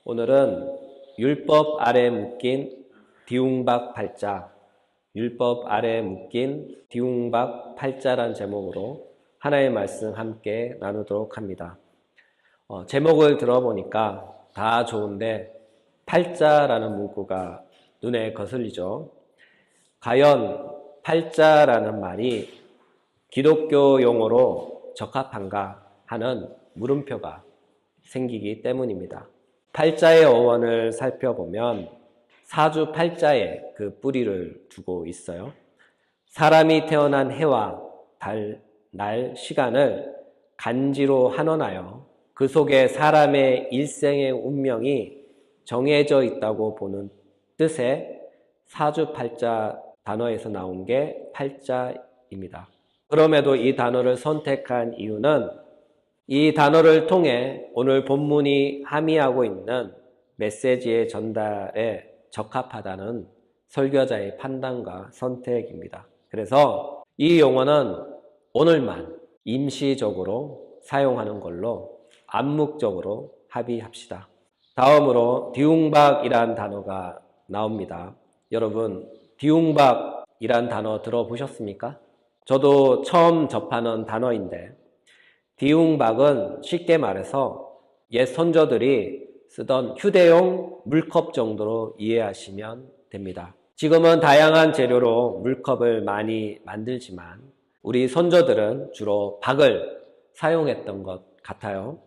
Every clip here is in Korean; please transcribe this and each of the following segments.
오늘은 율법 아래 묶인 디웅박 팔자, 율법 아래 묶인 디웅박 팔자란 제목으로 하나의 말씀 함께 나누도록 합니다. 제목을 들어보니까 다 좋은데 팔자라는 문구가 눈에 거슬리죠. 과연 팔자라는 말이 기독교 용어로 적합한가 하는 물음표가 생기기 때문입니다. 팔자의 어원을 살펴보면 사주팔자에 그 뿌리를 두고 있어요. 사람이 태어난 해와 달, 날, 시간을 간지로 한원하여 그 속에 사람의 일생의 운명이 정해져 있다고 보는 뜻의 사주팔자 단어에서 나온 게 팔자입니다. 그럼에도 이 단어를 선택한 이유는 이 단어를 통해 오늘 본문이 함의하고 있는 메시지의 전달에 적합하다는 설교자의 판단과 선택입니다. 그래서 이 용어는 오늘만 임시적으로 사용하는 걸로 암묵적으로 합의합시다. 다음으로 디웅박이란 단어가 나옵니다. 여러분, 디웅박이란 단어 들어보셨습니까? 저도 처음 접하는 단어인데 디웅박은 쉽게 말해서 옛 선조들이 쓰던 휴대용 물컵 정도로 이해하시면 됩니다. 지금은 다양한 재료로 물컵을 많이 만들지만 우리 선조들은 주로 박을 사용했던 것 같아요.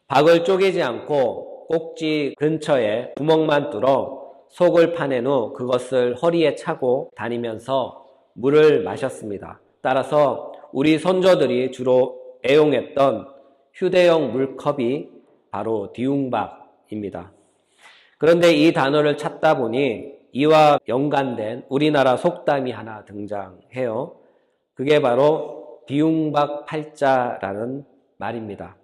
박을 쪼개지 않고 꼭지 근처에 구멍만 뚫어 속을 파낸 후 그것을 허리에 차고 다니면서 물을 마셨습니다. 따라서 우리 선조들이 주로 애용했던 휴대용 물컵이 바로 디웅박입니다. 그런데 이 단어를 찾다 보니 이와 연관된 우리나라 속담이 하나 등장해요. 그게 바로 디웅박 팔자라는 말입니다.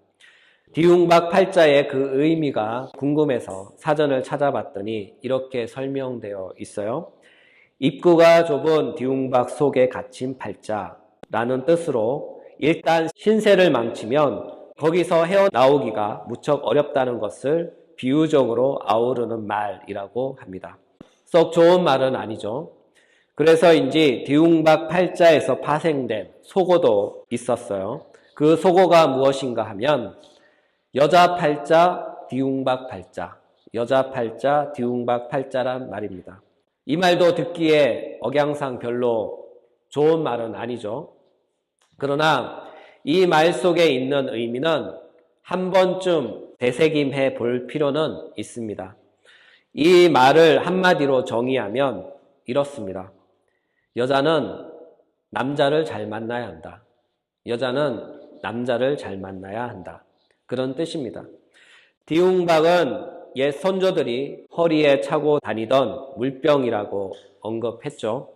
디웅박 팔자의 그 의미가 궁금해서 사전을 찾아봤더니 이렇게 설명되어 있어요. 입구가 좁은 디웅박 속에 갇힌 팔자라는 뜻으로 일단 신세를 망치면 거기서 헤어나오기가 무척 어렵다는 것을 비유적으로 아우르는 말이라고 합니다. 썩 좋은 말은 아니죠. 그래서인지 디웅박 팔자에서 파생된 속어도 있었어요. 그 속어가 무엇인가 하면 여자 팔자, 디웅박 팔자, 여자 팔자, 디웅박 팔자란 말입니다. 이 말도 듣기에 억양상 별로 좋은 말은 아니죠. 그러나 이 말 속에 있는 의미는 한 번쯤 되새김해 볼 필요는 있습니다. 이 말을 한마디로 정의하면 이렇습니다. 여자는 남자를 잘 만나야 한다. 여자는 남자를 잘 만나야 한다. 그런 뜻입니다. 디웅박은 옛 선조들이 허리에 차고 다니던 물병이라고 언급했죠.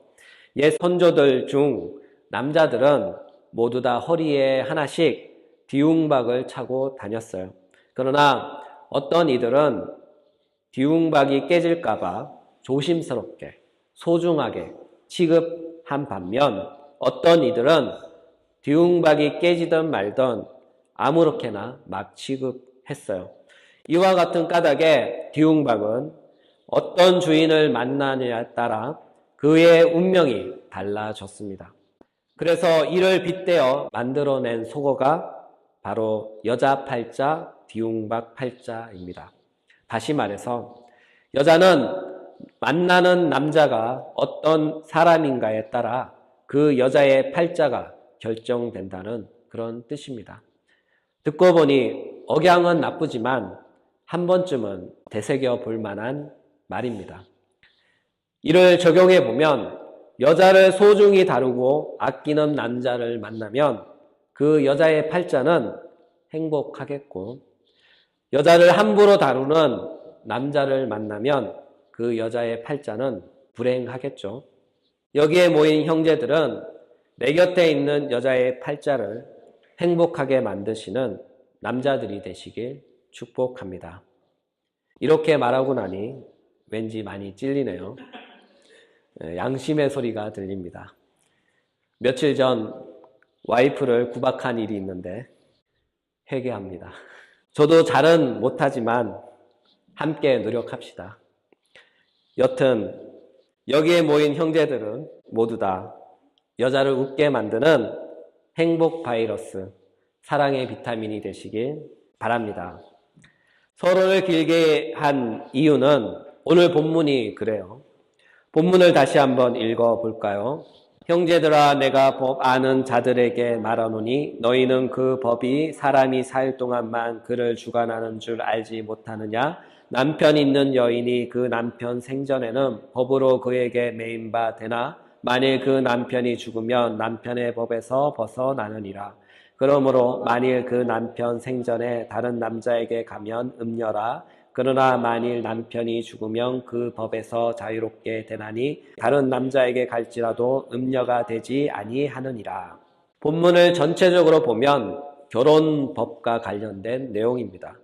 옛 선조들 중 남자들은 모두 다 허리에 하나씩 디웅박을 차고 다녔어요. 그러나 어떤 이들은 디웅박이 깨질까봐 조심스럽게 소중하게 취급한 반면 어떤 이들은 디웅박이 깨지든 말든 아무렇게나 막 취급했어요. 이와 같은 까닭에 디웅박은 어떤 주인을 만나느냐에 따라 그의 운명이 달라졌습니다. 그래서 이를 빗대어 만들어낸 속어가 바로 여자 팔자, 디웅박 팔자입니다. 다시 말해서 여자는 만나는 남자가 어떤 사람인가에 따라 그 여자의 팔자가 결정된다는 그런 뜻입니다. 듣고 보니 억양은 나쁘지만 한 번쯤은 되새겨 볼 만한 말입니다. 이를 적용해 보면 여자를 소중히 다루고 아끼는 남자를 만나면 그 여자의 팔자는 행복하겠고 여자를 함부로 다루는 남자를 만나면 그 여자의 팔자는 불행하겠죠. 여기에 모인 형제들은 내 곁에 있는 여자의 팔자를 행복하게 만드시는 남자들이 되시길 축복합니다. 이렇게 말하고 나니 왠지 많이 찔리네요. 양심의 소리가 들립니다. 며칠 전 와이프를 구박한 일이 있는데 회개합니다. 저도 잘은 못하지만 함께 노력합시다. 여튼 여기에 모인 형제들은 모두 다 여자를 웃게 만드는 행복 바이러스, 사랑의 비타민이 되시길 바랍니다. 서론을 길게 한 이유는 오늘 본문이 그래요. 본문을 다시 한번 읽어볼까요? 형제들아, 내가 법 아는 자들에게 말하노니 너희는 그 법이 사람이 살 동안만 그를 주관하는 줄 알지 못하느냐? 남편 있는 여인이 그 남편 생전에는 법으로 그에게 매인 바 되나? 만일 그 남편이 죽으면 남편의 법에서 벗어나느니라. 그러므로 만일 그 남편 생전에 다른 남자에게 가면 음녀라. 그러나 만일 남편이 죽으면 그 법에서 자유롭게 되나니 다른 남자에게 갈지라도 음녀가 되지 아니하느니라. 본문을 전체적으로 보면 결혼법과 관련된 내용입니다.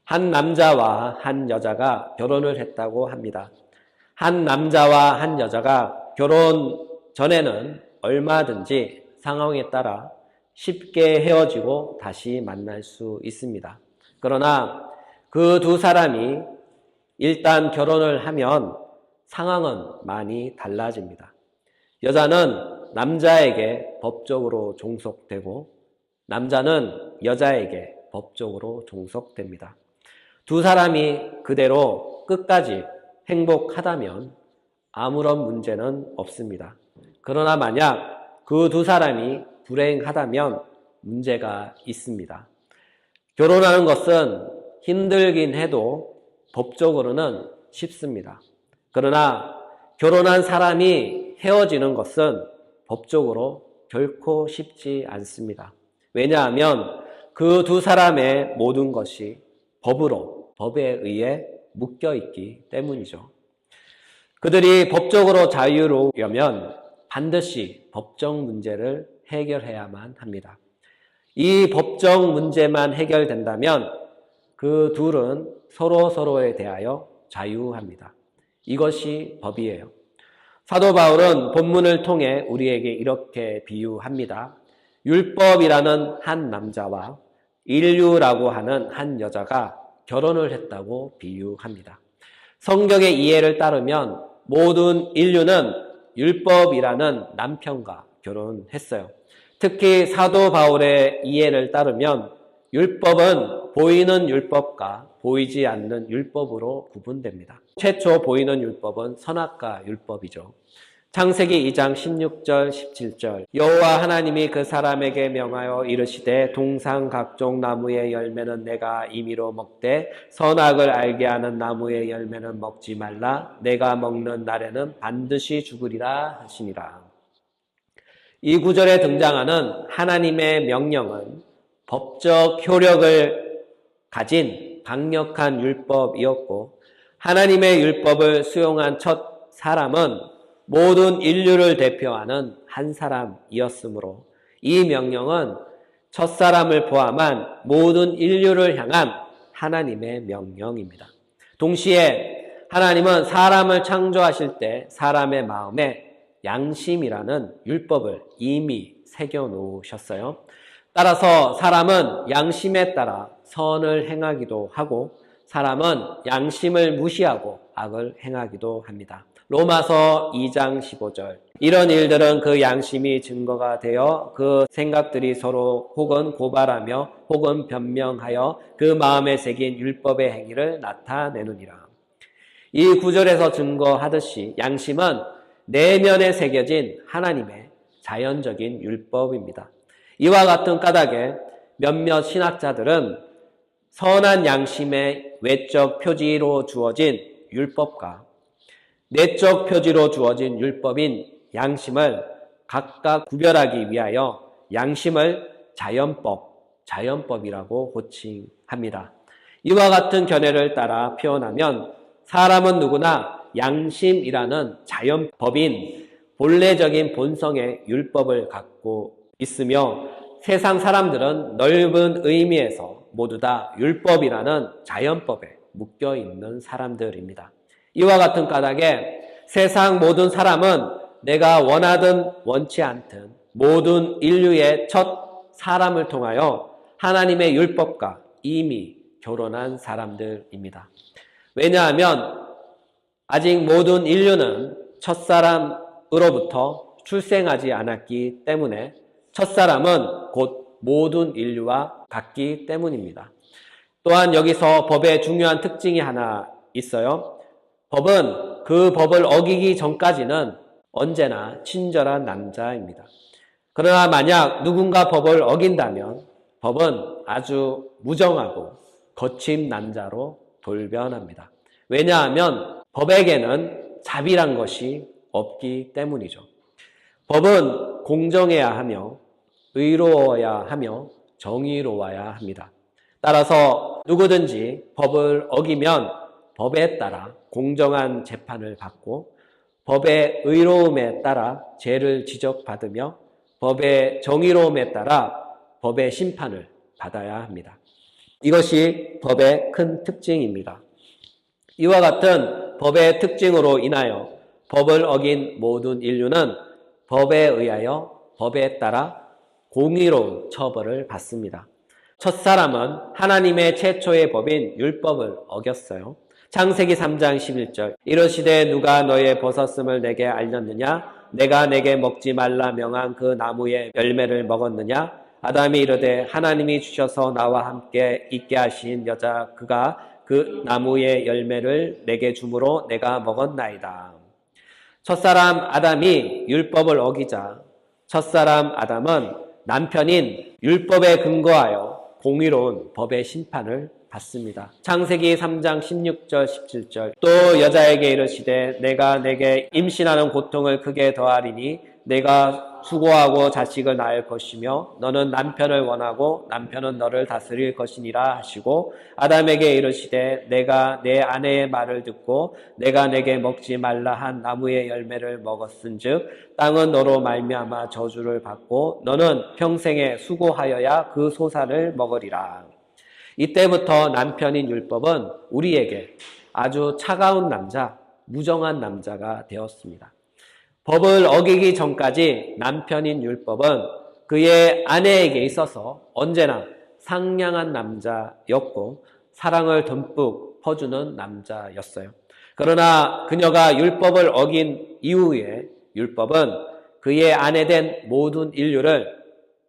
한 남자와 한 여자가 결혼을 했다고 합니다. 한 남자와 한 여자가 결혼 전에는 얼마든지 상황에 따라 쉽게 헤어지고 다시 만날 수 있습니다. 그러나 그 두 사람이 일단 결혼을 하면 상황은 많이 달라집니다. 여자는 남자에게 법적으로 종속되고 남자는 여자에게 법적으로 종속됩니다. 두 사람이 그대로 끝까지 행복하다면 아무런 문제는 없습니다. 그러나 만약 그 두 사람이 불행하다면 문제가 있습니다. 결혼하는 것은 힘들긴 해도 법적으로는 쉽습니다. 그러나 결혼한 사람이 헤어지는 것은 법적으로 결코 쉽지 않습니다. 왜냐하면 그 두 사람의 모든 것이 법에 의해 묶여있기 때문이죠. 그들이 법적으로 자유로우려면 반드시 법적 문제를 해결해야만 합니다. 이 법적 문제만 해결된다면 그 둘은 서로에 대하여 자유합니다. 이것이 법이에요. 사도 바울은 본문을 통해 우리에게 이렇게 비유합니다. 율법이라는 한 남자와 인류라고 하는 한 여자가 결혼을 했다고 비유합니다. 성경의 이해를 따르면 모든 인류는 율법이라는 남편과 결혼했어요. 특히 사도 바울의 이해를 따르면 율법은 보이는 율법과 보이지 않는 율법으로 구분됩니다. 최초 보이는 율법은 선악과 율법이죠. 창세기 2장 16절 17절 여호와 하나님이 그 사람에게 명하여 이르시되 동상 각종 나무의 열매는 내가 임의로 먹되 선악을 알게 하는 나무의 열매는 먹지 말라. 내가 먹는 날에는 반드시 죽으리라 하시니라. 이 구절에 등장하는 하나님의 명령은 법적 효력을 가진 강력한 율법이었고 하나님의 율법을 수용한 첫 사람은 모든 인류를 대표하는 한 사람이었으므로 이 명령은 첫 사람을 포함한 모든 인류를 향한 하나님의 명령입니다. 동시에 하나님은 사람을 창조하실 때 사람의 마음에 양심이라는 율법을 이미 새겨 놓으셨어요. 따라서 사람은 양심에 따라 선을 행하기도 하고 사람은 양심을 무시하고 악을 행하기도 합니다. 로마서 2장 15절 이런 일들은 그 양심이 증거가 되어 그 생각들이 서로 혹은 고발하며 혹은 변명하여 그 마음에 새긴 율법의 행위를 나타내느니라. 이 구절에서 증거하듯이 양심은 내면에 새겨진 하나님의 자연적인 율법입니다. 이와 같은 까닭에 몇몇 신학자들은 선한 양심의 외적 표지로 주어진 율법과 내적 표지로 주어진 율법인 양심을 각각 구별하기 위하여 양심을 자연법이라고 호칭합니다. 이와 같은 견해를 따라 표현하면 사람은 누구나 양심이라는 자연법인 본래적인 본성의 율법을 갖고 있으며 세상 사람들은 넓은 의미에서 모두 다 율법이라는 자연법에 묶여 있는 사람들입니다. 이와 같은 까닭에 세상 모든 사람은 내가 원하든 원치 않든 모든 인류의 첫 사람을 통하여 하나님의 율법과 이미 결혼한 사람들입니다. 왜냐하면 아직 모든 인류는 첫사람으로부터 출생하지 않았기 때문에 첫사람은 곧 모든 인류와 같기 때문입니다. 또한 여기서 법의 중요한 특징이 하나 있어요. 법은 그 법을 어기기 전까지는 언제나 친절한 남자입니다. 그러나 만약 누군가 법을 어긴다면 법은 아주 무정하고 거친 남자로 돌변합니다. 왜냐하면 법에게는 자비란 것이 없기 때문이죠. 법은 공정해야 하며 의로워야 하며 정의로워야 합니다. 따라서 누구든지 법을 어기면 법에 따라 공정한 재판을 받고 법의 의로움에 따라 죄를 지적받으며 법의 정의로움에 따라 법의 심판을 받아야 합니다. 이것이 법의 큰 특징입니다. 이와 같은 법의 특징으로 인하여 법을 어긴 모든 인류는 법에 의하여 법에 따라 공의로운 처벌을 받습니다. 첫사람은 하나님의 최초의 법인 율법을 어겼어요. 창세기 3장 11절 이르시되 누가 너의 벗었음을 내게 알렸느냐 내가 내게 먹지 말라 명한 그 나무의 열매를 먹었느냐 아담이 이르되 하나님이 주셔서 나와 함께 있게 하신 여자 그가 그 나무의 열매를 내게 주므로 내가 먹었나이다. 첫사람 아담이 율법을 어기자 첫사람 아담은 남편인 율법에 근거하여 공의로운 법의 심판을 받습니다. 창세기 3장 16절 17절 또 여자에게 이르시되 내가 내게 임신하는 고통을 크게 더하리니 내가 수고하고 자식을 낳을 것이며 너는 남편을 원하고 남편은 너를 다스릴 것이니라 하시고 아담에게 이르시되 내가 내 아내의 말을 듣고 내가 내게 먹지 말라 한 나무의 열매를 먹었은즉 땅은 너로 말미암아 저주를 받고 너는 평생에 수고하여야 그 소산을 먹으리라. 이때부터 남편인 율법은 우리에게 아주 차가운 남자, 무정한 남자가 되었습니다. 법을 어기기 전까지 남편인 율법은 그의 아내에게 있어서 언제나 상냥한 남자였고 사랑을 듬뿍 퍼주는 남자였어요. 그러나 그녀가 율법을 어긴 이후에 율법은 그의 아내된 모든 인류를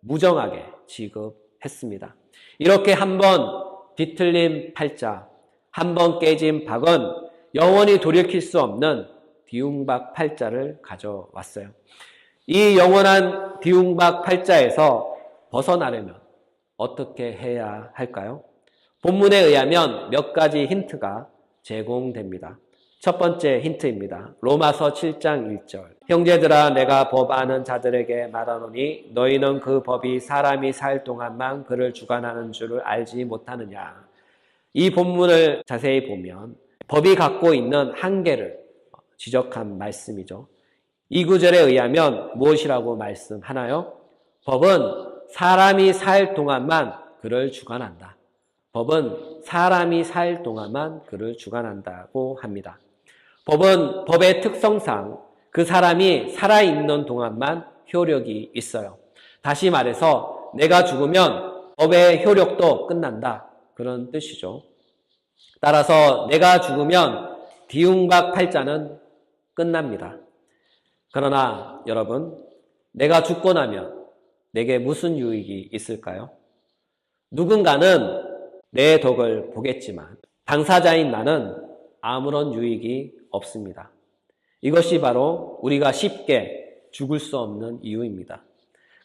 무정하게 취급했습니다. 이렇게 한번 뒤틀린 팔자, 한번 깨진 박은 영원히 돌이킬 수 없는 디움박 팔자를 가져왔어요. 이 영원한 디움박 팔자에서 벗어나려면 어떻게 해야 할까요? 본문에 의하면 몇 가지 힌트가 제공됩니다. 첫 번째 힌트입니다. 로마서 7장 1절 형제들아 내가 법 아는 자들에게 말하노니 너희는 그 법이 사람이 살 동안만 그를 주관하는 줄을 알지 못하느냐. 이 본문을 자세히 보면 법이 갖고 있는 한계를 지적한 말씀이죠. 이 구절에 의하면 무엇이라고 말씀하나요? 법은 사람이 살 동안만 그를 주관한다. 법은 사람이 살 동안만 그를 주관한다고 합니다. 법은 법의 특성상 그 사람이 살아있는 동안만 효력이 있어요. 다시 말해서 내가 죽으면 법의 효력도 끝난다. 그런 뜻이죠. 따라서 내가 죽으면 디움박 팔자는 끝납니다. 그러나 여러분, 내가 죽고 나면 내게 무슨 유익이 있을까요? 누군가는 내 덕을 보겠지만 당사자인 나는 아무런 유익이 없습니다. 이것이 바로 우리가 쉽게 죽을 수 없는 이유입니다.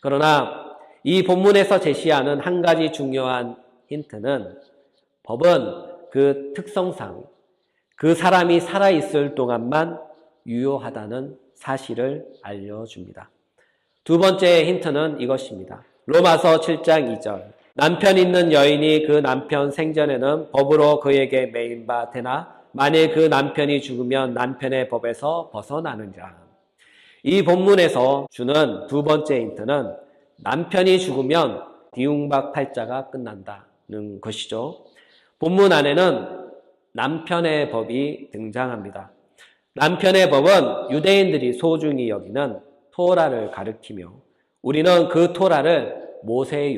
그러나 이 본문에서 제시하는 한 가지 중요한 힌트는 법은 그 특성상 그 사람이 살아있을 동안만 유효하다는 사실을 알려줍니다. 두 번째 힌트는 이것입니다. 로마서 7장 2절 남편 있는 여인이 그 남편 생전에는 법으로 그에게 매인 바 되나 만일 그 남편이 죽으면 남편의 법에서 벗어나느니라. 이 본문에서 주는 두 번째 힌트는 남편이 죽으면 디움박 팔자가 끝난다는 것이죠. 본문 안에는 남편의 법이 등장합니다. 남편의 법은 유대인들이 소중히 여기는 토라를 가리키며 우리는 그 토라를 모세의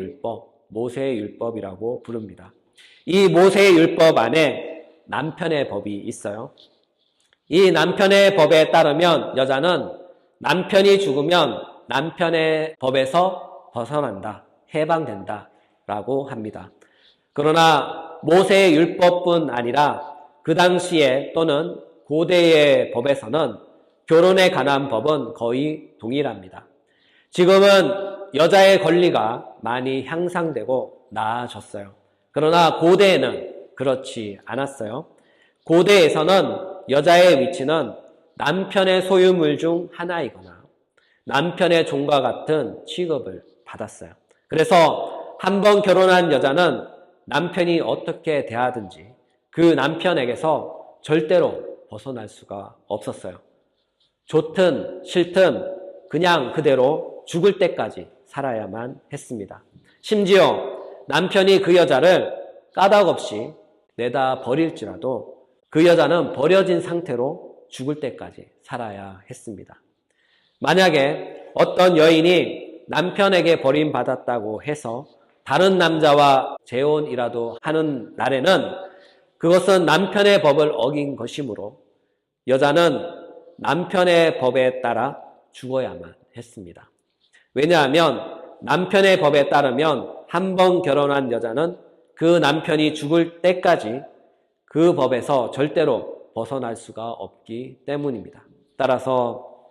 율법이라고 부릅니다. 이 모세의 율법 안에 남편의 법이 있어요. 이 남편의 법에 따르면 여자는 남편이 죽으면 남편의 법에서 벗어난다, 해방된다 라고 합니다. 그러나 모세의 율법뿐 아니라 그 당시에 또는 고대의 법에서는 결혼에 관한 법은 거의 동일합니다. 지금은 여자의 권리가 많이 향상되고 나아졌어요. 그러나 고대에는 그렇지 않았어요. 고대에서는 여자의 위치는 남편의 소유물 중 하나이거나 남편의 종과 같은 취급을 받았어요. 그래서 한 번 결혼한 여자는 남편이 어떻게 대하든지 그 남편에게서 절대로 벗어날 수가 없었어요. 좋든 싫든 그냥 그대로 죽을 때까지 살아야만 했습니다. 심지어 남편이 그 여자를 까닭없이 내다 버릴지라도 그 여자는 버려진 상태로 죽을 때까지 살아야 했습니다. 만약에 어떤 여인이 남편에게 버림받았다고 해서 다른 남자와 재혼이라도 하는 날에는 그것은 남편의 법을 어긴 것이므로 여자는 남편의 법에 따라 죽어야만 했습니다. 왜냐하면 남편의 법에 따르면 한 번 결혼한 여자는 그 남편이 죽을 때까지 그 법에서 절대로 벗어날 수가 없기 때문입니다. 따라서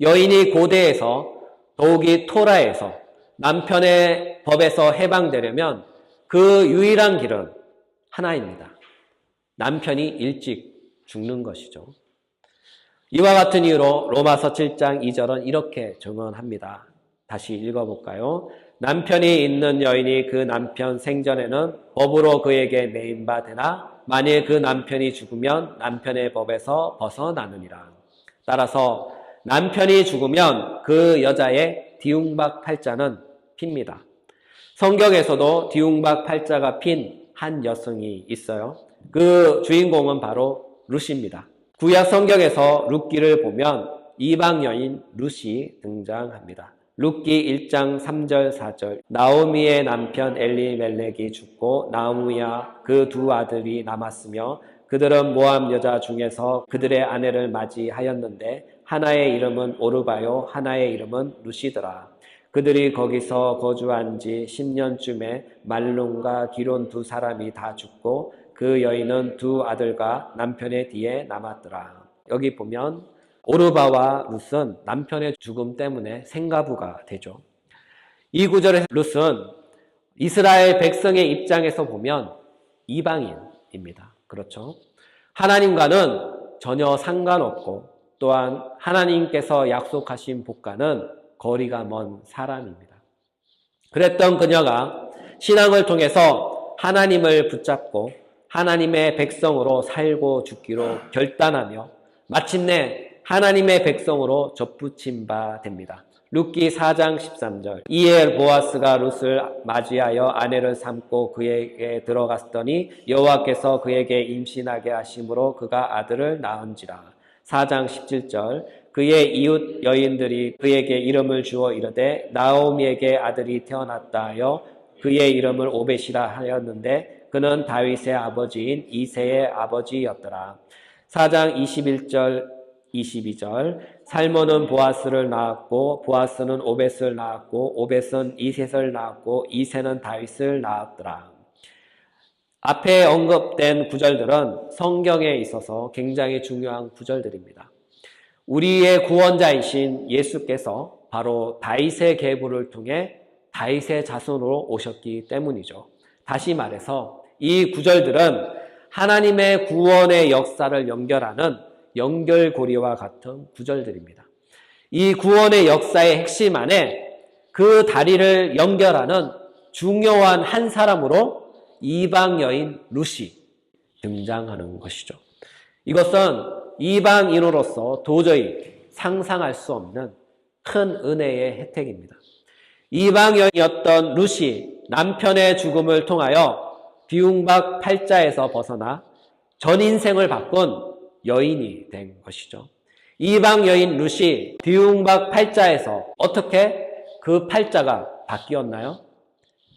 여인이 고대에서 더욱이 토라에서 남편의 법에서 해방되려면 그 유일한 길은 하나입니다. 남편이 일찍 죽는 것이죠. 이와 같은 이유로 로마서 7장 2절은 이렇게 증언합니다. 다시 읽어볼까요? 남편이 있는 여인이 그 남편 생전에는 법으로 그에게 매인 바 되나 만일 그 남편이 죽으면 남편의 법에서 벗어나느니라. 따라서 남편이 죽으면 그 여자의 디움박 팔자는 핍니다. 성경에서도 디움박 팔자가 핀 한 여성이 있어요. 그 주인공은 바로 룻입니다. 구약 성경에서 룻기를 보면 이방 여인 룻이 등장합니다. 룻기 1장 3절 4절 나오미의 남편 엘리멜렉이 죽고 나오미와 그 두 아들이 남았으며 그들은 모압 여자 중에서 그들의 아내를 맞이하였는데 하나의 이름은 오르바요 하나의 이름은 룻이더라. 그들이 거기서 거주한 지 10년쯤에 말론과 기론 두 사람이 다 죽고 그 여인은 두 아들과 남편의 뒤에 남았더라. 여기 보면 오르바와 룻은 남편의 죽음 때문에 생가부가 되죠. 이 구절의 룻은 이스라엘 백성의 입장에서 보면 이방인입니다. 그렇죠? 하나님과는 전혀 상관없고 또한 하나님께서 약속하신 복과는 거리가 먼 사람입니다. 그랬던 그녀가 신앙을 통해서 하나님을 붙잡고 하나님의 백성으로 살고 죽기로 결단하며 마침내 하나님의 백성으로 접붙임 바 됩니다. 룻기 4장 13절 이에 보아스가 룻을 맞이하여 아내를 삼고 그에게 들어갔더니 여호와께서 그에게 임신하게 하심으로 그가 아들을 낳은지라. 4장 17절 그의 이웃 여인들이 그에게 이름을 주어 이르되 나오미에게 아들이 태어났다 하여 그의 이름을 오벳이라 하였는데 그는 다윗의 아버지인 이새의 아버지였더라. 4장 21절 22절 살몬은 보아스를 낳았고 보아스는 오벳을 낳았고 오벳은 이셋을 낳았고 이셋은 다윗을 낳았더라. 앞에 언급된 구절들은 성경에 있어서 굉장히 중요한 구절들입니다. 우리의 구원자이신 예수께서 바로 다윗의 계보를 통해 다윗의 자손으로 오셨기 때문이죠. 다시 말해서 이 구절들은 하나님의 구원의 역사를 연결하는 연결고리와 같은 구절들입니다. 이 구원의 역사의 핵심 안에 그 다리를 연결하는 중요한 한 사람으로 이방 여인 룻이 등장하는 것이죠. 이것은 이방인으로서 도저히 상상할 수 없는 큰 은혜의 혜택입니다. 이방 여인이었던 룻이 남편의 죽음을 통하여 비움박 팔자에서 벗어나 전 인생을 바꾼 여인이 된 것이죠. 이방 여인 룻이 비움박 팔자에서 어떻게 그 팔자가 바뀌었나요?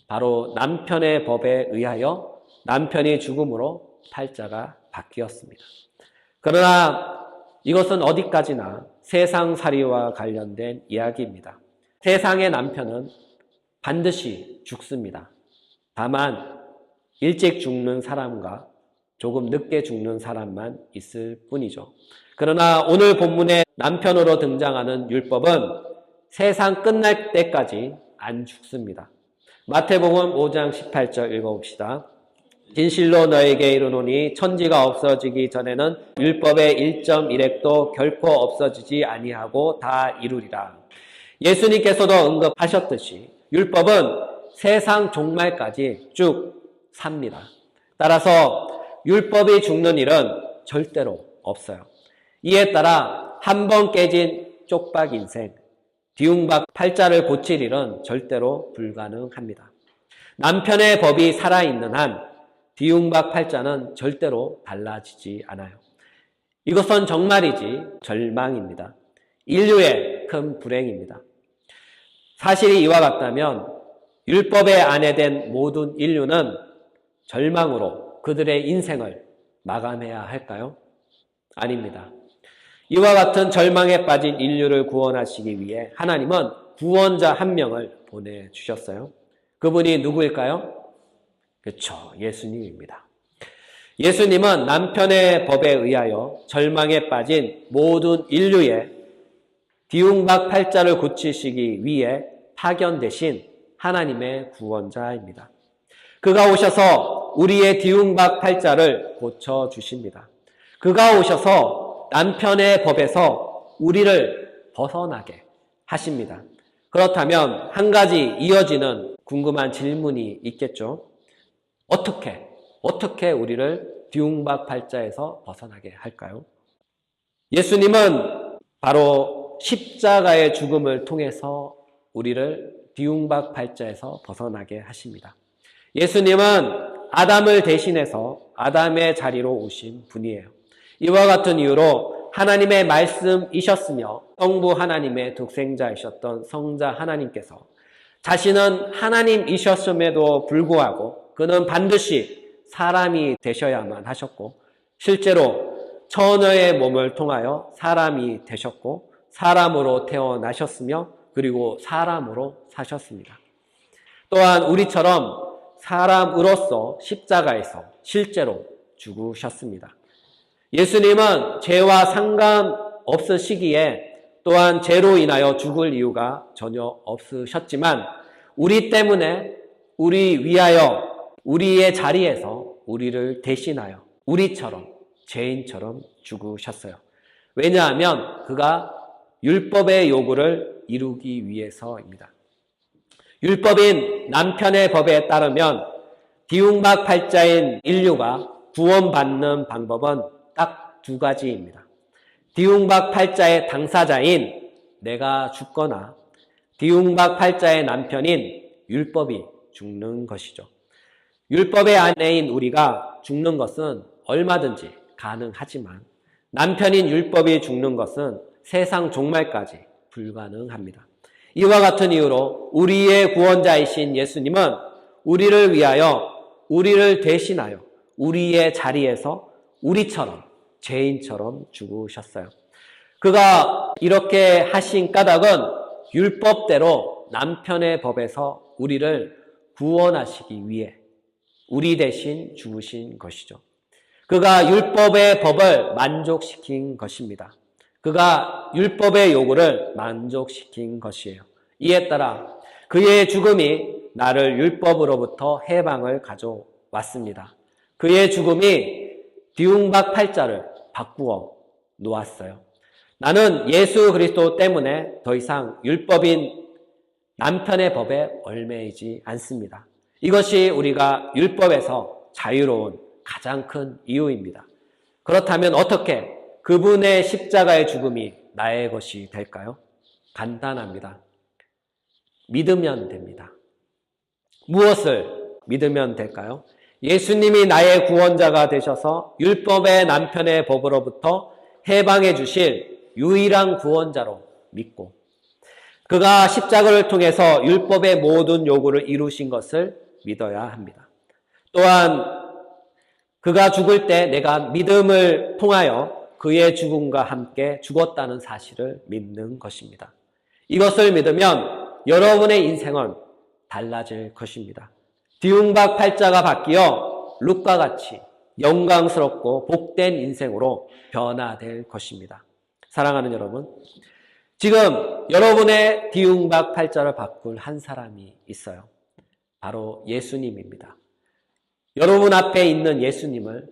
바로 남편의 법에 의하여 남편이 죽음으로 팔자가 바뀌었습니다. 그러나 이것은 어디까지나 세상살이와 관련된 이야기입니다. 세상의 남편은 반드시 죽습니다. 다만 일찍 죽는 사람과 조금 늦게 죽는 사람만 있을 뿐이죠. 그러나 오늘 본문의 남편으로 등장하는 율법은 세상 끝날 때까지 안 죽습니다. 마태복음 5장 18절 읽어봅시다. 진실로 너에게 이르노니 천지가 없어지기 전에는 율법의 1.1획도 결코 없어지지 아니하고 다 이루리라. 예수님께서도 언급하셨듯이 율법은 세상 종말까지 쭉 삽니다. 따라서 율법이 죽는 일은 절대로 없어요. 이에 따라 한 번 깨진 쪽박 인생, 뒤움박 팔자를 고칠 일은 절대로 불가능합니다. 남편의 법이 살아있는 한 뒤움박 팔자는 절대로 달라지지 않아요. 이것은 정말이지 절망입니다. 인류의 큰 불행입니다. 사실이 이와 같다면 율법에 안해된 모든 인류는 절망으로 그들의 인생을 마감해야 할까요? 아닙니다. 이와 같은 절망에 빠진 인류를 구원하시기 위해 하나님은 구원자 한 명을 보내주셨어요. 그분이 누구일까요? 그렇죠. 예수님입니다. 예수님은 남편의 법에 의하여 절망에 빠진 모든 인류의 뒤움박 팔자를 고치시기 위해 파견되신 하나님의 구원자입니다. 그가 오셔서 우리의 뒤움박 팔자를 고쳐주십니다. 그가 오셔서 남편의 법에서 우리를 벗어나게 하십니다. 그렇다면 한 가지 이어지는 궁금한 질문이 있겠죠. 어떻게 우리를 뒤움박 팔자에서 벗어나게 할까요? 예수님은 바로 십자가의 죽음을 통해서 우리를 뒤움박 팔자에서 벗어나게 하십니다. 예수님은 아담을 대신해서 아담의 자리로 오신 분이에요. 이와 같은 이유로 하나님의 말씀이셨으며 성부 하나님의 독생자이셨던 성자 하나님께서 자신은 하나님이셨음에도 불구하고 그는 반드시 사람이 되셔야만 하셨고 실제로 처녀의 몸을 통하여 사람이 되셨고 사람으로 태어나셨으며 그리고 사람으로 사셨습니다. 또한 우리처럼 사람으로서 십자가에서 실제로 죽으셨습니다. 예수님은 죄와 상관없으시기에 또한 죄로 인하여 죽을 이유가 전혀 없으셨지만 우리 때문에 우리 위하여 우리의 자리에서 우리를 대신하여 우리처럼 죄인처럼 죽으셨어요. 왜냐하면 그가 율법의 요구를 이루기 위해서입니다. 율법인 남편의 법에 따르면 뒤움박 팔자인 인류가 구원받는 방법은 딱 두 가지입니다. 뒤움박 팔자의 당사자인 내가 죽거나 뒤움박 팔자의 남편인 율법이 죽는 것이죠. 율법의 아내인 우리가 죽는 것은 얼마든지 가능하지만 남편인 율법이 죽는 것은 세상 종말까지 불가능합니다. 이와 같은 이유로 우리의 구원자이신 예수님은 우리를 위하여 우리를 대신하여 우리의 자리에서 우리처럼 죄인처럼 죽으셨어요. 그가 이렇게 하신 까닭은 율법대로 남편의 법에서 우리를 구원하시기 위해 우리 대신 죽으신 것이죠. 그가 율법의 법을 만족시킨 것입니다. 그가 율법의 요구를 만족시킨 것이에요. 이에 따라 그의 죽음이 나를 율법으로부터 해방을 가져왔습니다. 그의 죽음이 뒤움박 팔자를 바꾸어 놓았어요. 나는 예수 그리스도 때문에 더 이상 율법인 남편의 법에 얽매이지 않습니다. 이것이 우리가 율법에서 자유로운 가장 큰 이유입니다. 그렇다면 어떻게 그분의 십자가의 죽음이 나의 것이 될까요? 간단합니다. 믿으면 됩니다. 무엇을 믿으면 될까요? 예수님이 나의 구원자가 되셔서 율법의 남편의 법으로부터 해방해 주실 유일한 구원자로 믿고 그가 십자가를 통해서 율법의 모든 요구를 이루신 것을 믿어야 합니다. 또한 그가 죽을 때 내가 믿음을 통하여 그의 죽음과 함께 죽었다는 사실을 믿는 것입니다. 이것을 믿으면 여러분의 인생은 달라질 것입니다. 뒤움박 팔자가 바뀌어 룻과 같이 영광스럽고 복된 인생으로 변화될 것입니다. 사랑하는 여러분, 지금 여러분의 뒤움박 팔자를 바꿀 한 사람이 있어요. 바로 예수님입니다. 여러분 앞에 있는 예수님을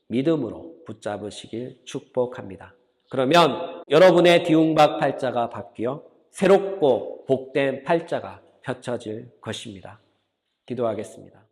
믿음으로 붙잡으시길 축복합니다. 그러면 여러분의 뒤움박 팔자가 바뀌어 새롭고 복된 팔자가 펼쳐질 것입니다. 기도하겠습니다.